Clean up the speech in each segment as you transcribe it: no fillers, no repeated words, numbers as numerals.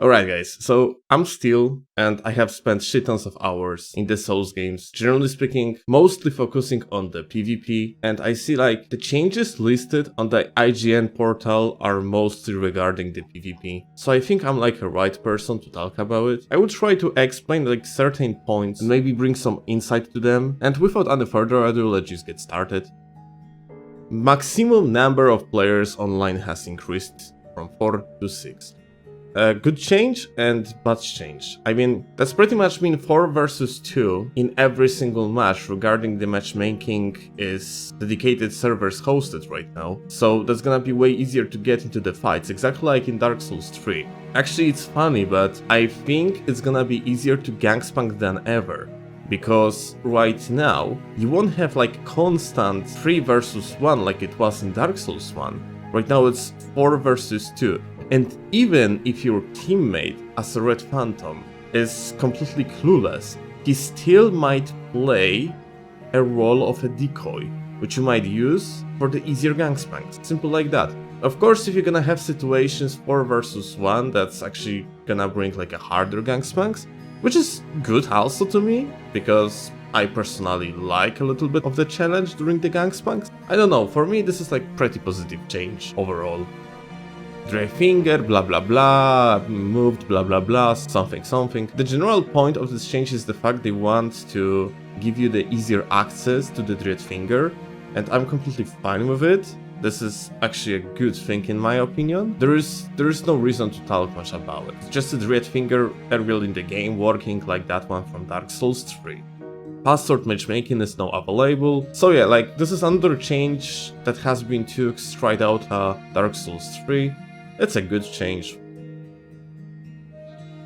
Alright guys, so I'm Steel, and I have spent shit tons of hours in the Souls games, generally speaking, mostly focusing on the PvP, and I see like the changes listed on the IGN portal are mostly regarding the PvP. So I think I'm like a right person to talk about it. I will try to explain like certain points and maybe bring some insight to them, and without any further ado, let's just get started. Maximum number of players online has increased from 4 to 6. Good change and bad change. I mean, that's pretty much mean 4 versus 2 in every single match regarding the matchmaking is dedicated servers hosted right now. So that's gonna be way easier to get into the fights, exactly like in Dark Souls 3. Actually, it's funny, but I think it's gonna be easier to gangspank than ever. Because right now, you won't have like constant 3 versus 1 like it was in Dark Souls 1. Right now it's 4 versus 2. And even if your teammate as a Red Phantom is completely clueless, he still might play a role of a decoy, which you might use for the easier gangspanks. Simple like that. Of course, if you're gonna have situations 4 versus 1, that's actually gonna bring like a harder gangspanks, which is good also to me, because I personally like a little bit of the challenge during the gangspanks. I don't know, for me this is like pretty positive change overall. Dry finger, blah blah blah, moved, blah blah blah, something. The general point of this change is the fact they want to give you the easier access to the dread finger, and I'm completely fine with it. This is actually a good thing in my opinion. There is no reason to talk much about it. It's just a dread finger earlier in the game working like that one from Dark Souls 3. Password matchmaking is now available. So yeah, like this is another change that has been took straight out Dark Souls 3. It's a good change.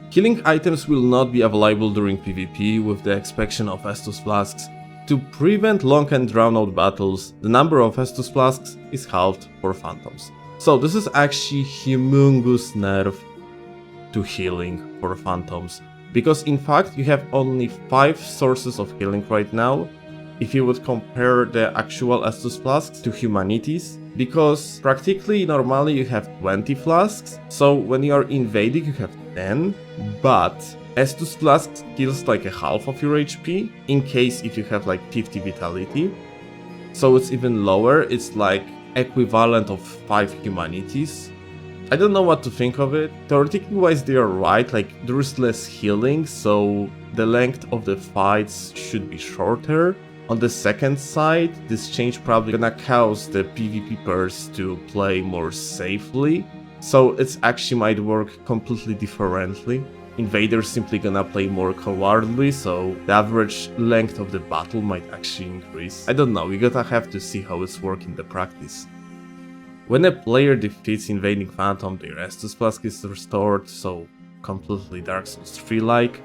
Healing items will not be available during PvP with the expansion of Estus Flasks. To prevent long and drawn-out battles, the number of Estus Flasks is halved for Phantoms. So this is actually humongous nerf to healing for Phantoms. Because in fact you have only 5 sources of healing right now, if you would compare the actual Estus Flasks to Humanities. Because practically normally you have 20 flasks, so when you are invading you have 10, but Estus Flasks kills like a half of your HP, in case if you have like 50 vitality. So it's even lower, it's like equivalent of 5 Humanities. I don't know what to think of it. Theoretically wise they are right, like there is less healing, so the length of the fights should be shorter. On the second side, this change probably gonna cause the PvPers to play more safely, so it actually might work completely differently. Invaders simply gonna play more cowardly, so the average length of the battle might actually increase. I don't know, we gotta have to see how it's working in the practice. When a player defeats invading Phantom, their Estus Flask is restored, so completely Dark Souls 3-like.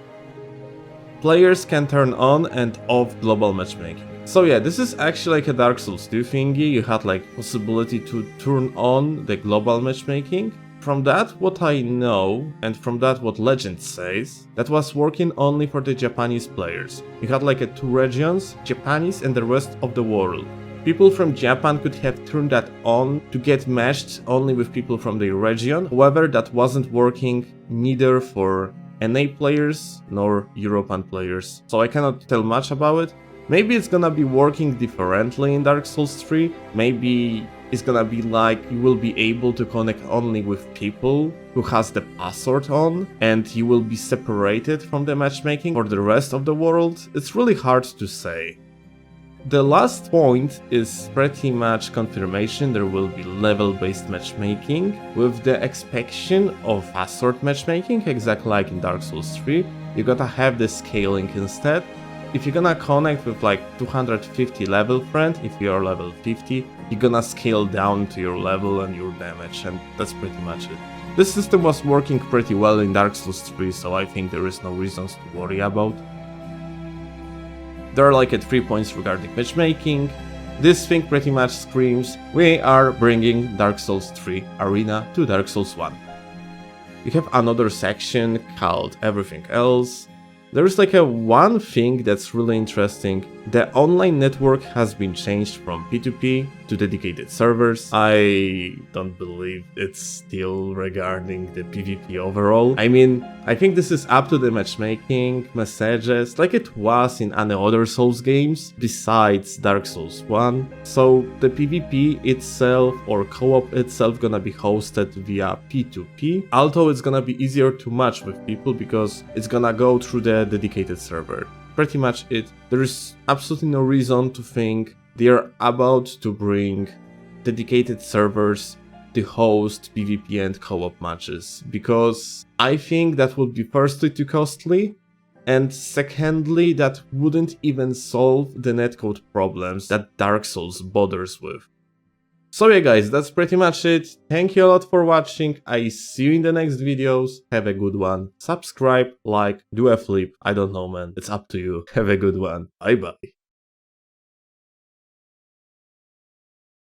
Players can turn on and off global matchmaking. So yeah, this is actually like a Dark Souls 2 thingy. You had like possibility to turn on the global matchmaking. From that what I know, and from that what legend says, that was working only for the Japanese players. You had like 2 regions, Japanese and the rest of the world. People from Japan could have turned that on to get matched only with people from their region. However, that wasn't working neither for NA players nor European players, so I cannot tell much about it. Maybe it's gonna be working differently in Dark Souls 3, maybe it's gonna be like you will be able to connect only with people who has the password on, and you will be separated from the matchmaking for the rest of the world. It's really hard to say. The last point is pretty much confirmation there will be level-based matchmaking, with the expansion of password matchmaking, exactly like in Dark Souls 3. You gotta have the scaling instead. If you're gonna connect with like 250 level friend, if you are level 50, you're gonna scale down to your level and your damage, and that's pretty much it. This system was working pretty well in Dark Souls 3, so I think there is no reasons to worry about. There are like 3 points regarding matchmaking. This thing pretty much screams, we are bringing Dark Souls 3 Arena to Dark Souls 1. We have another section called Everything Else. There is like a one thing that's really interesting. The online network has been changed from P2P to dedicated servers. I don't believe it's still regarding the PvP overall. I mean, I think this is up to the matchmaking, messages, like it was in any other Souls games besides Dark Souls 1. So the PvP itself or co-op itself gonna be hosted via P2P, although it's gonna be easier to match with people because it's gonna go through the dedicated server. Pretty much it. There is absolutely no reason to think they're about to bring dedicated servers to host PvP and co-op matches, because I think that would be firstly too costly, and secondly that wouldn't even solve the netcode problems that Dark Souls bothers with. So yeah guys, that's pretty much it. Thank you a lot for watching. I see you in the next videos. Have a good one. Subscribe, like, do a flip. I don't know man. It's up to you. Have a good one. Bye bye.